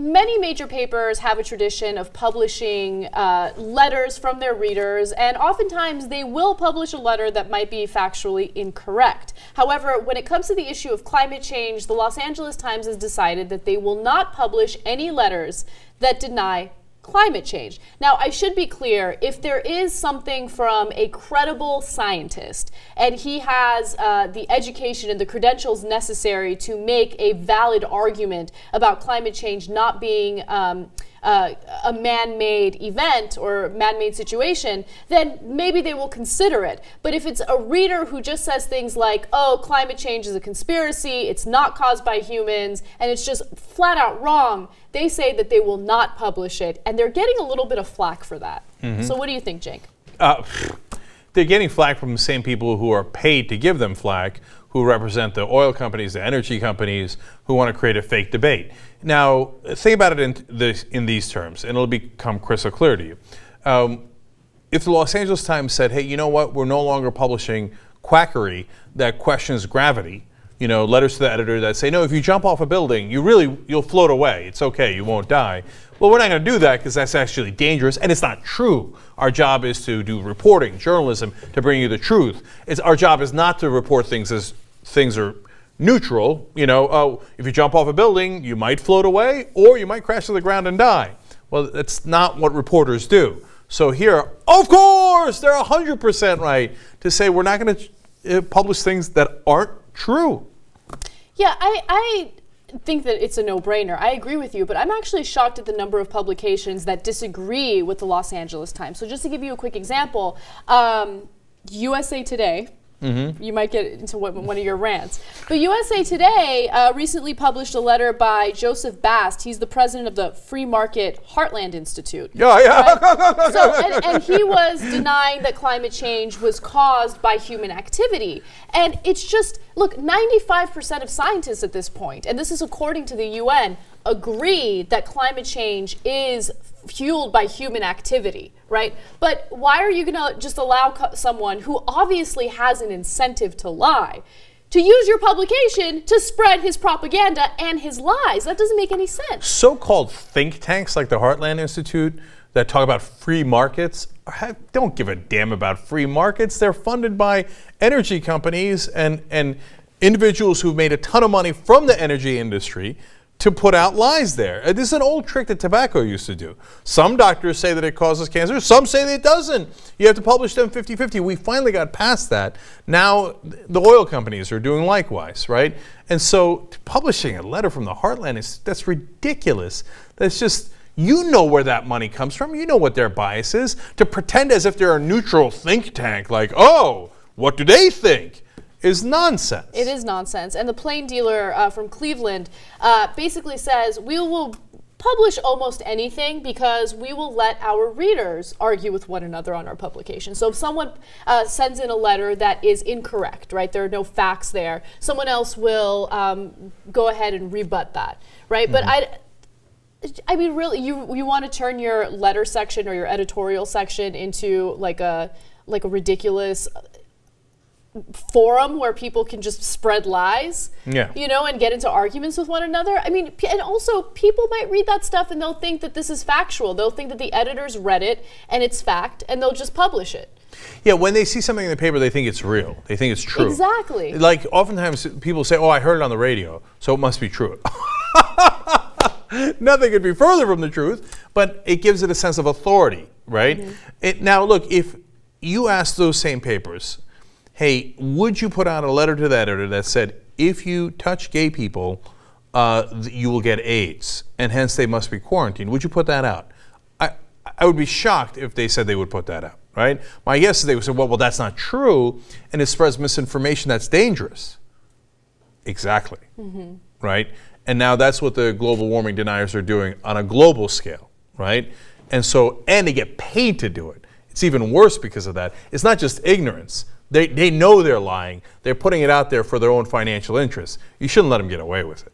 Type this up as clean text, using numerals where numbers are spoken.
many major papers have a tradition of publishing letters from their readers, and oftentimes they will publish a letter that might be factually incorrect. However, when it comes to the issue of climate change, the Los Angeles Times has decided that they will not publish any letters that deny climate change. Now, I should be clear, if there is something from a credible scientist and he has the education and the credentials necessary to make a valid argument about climate change not being a man-made event or man-made situation, then maybe they will consider it. But if it's a reader who just says things like, oh, climate change is a conspiracy, it's not caused by humans, and it's just flat out wrong, they say that they will not publish it, and they're getting a little bit of flack for that. So what do you think, Cenk? They're getting flack from the same people who are paid to give them flack, who represent the oil companies, the energy companies, who want to create a fake debate. Now, think about it in these terms, and it'll become crystal clear to you. If the Los Angeles Times said, hey, you know what, we're no longer publishing quackery that questions gravity, you know, letters to the editor that say, no, if you jump off a building, you'll float away. It's okay, you won't die. Well, we're not going to do that because that's actually dangerous, and it's not true. Our job is to do reporting, journalism, to bring you the truth. Our job is not to report things as things are neutral. You know, oh, if you jump off a building, you might float away, or you might crash to the ground and die. Well, that's not what reporters do. So here, of course, they're 100% right to say we're not going to publish things that aren't true. Yeah, I think that it's a no-brainer. I agree with you, but I'm actually shocked at the number of publications that disagree with the Los Angeles Times. So just to give you a quick example, USA Today, you might get into one of your rants, but USA Today recently published a letter by Joseph Bast. He's the president of the Free Market Heartland Institute. Right? So, and he was denying that climate change was caused by human activity. And it's just, look, 95% of scientists at this point, and this is according to the UN, agree that climate change is fueled by human activity, right? But why are you going to just allow someone who obviously has an incentive to lie to use your publication to spread his propaganda and his lies? That doesn't make any sense. So-called think tanks like the Heartland Institute that talk about free markets don't give a damn about free markets. They're funded by energy companies and individuals who've made a ton of money from the energy industry to put out lies there. This is an old trick that tobacco used to do. Some doctors say that it causes cancer, some say that it doesn't. You have to publish them 50-50. We finally got past that. Now the oil companies are doing likewise, right? And so publishing a letter from the Heartland, that's ridiculous. That's just, you know where that money comes from. You know what their bias is. To pretend as if they're a neutral think tank, like, oh, what do they think? Is nonsense. It is nonsense. And the plain dealer from Cleveland basically says, we will publish almost anything because we will let our readers argue with one another on our publication. So if someone sends in a letter that is incorrect, right, there are no facts there, someone else will go ahead and rebut that, right? But I mean, really, you want to turn your letter section or your editorial section into like a ridiculous forum where people can just spread lies, you know, and get into arguments with one another. I mean, and also people might read that stuff and they'll think that this is factual. They'll think that the editors read it and it's fact, and they'll just publish it. Yeah, when they see something in the paper, they think it's real. They think it's true. Exactly. Like oftentimes people say, oh, I heard it on the radio, so it must be true. Nothing could be further from the truth, but it gives it a sense of authority, right? Now, look, if you ask those same papers, hey, would you put out a letter to the editor that said, if you touch gay people, you will get AIDS, and hence they must be quarantined? Would you put that out? I would be shocked if they said they would put that out, right? My guess is they would say, well, that's not true, and it spreads misinformation that's dangerous. Exactly, right? And now that's what the global warming deniers are doing on a global scale, right? And so, and they get paid to do it. It's even worse because of that. It's not just ignorance. They know they're lying. They're putting it out there for their own financial interests. You shouldn't let them get away with it.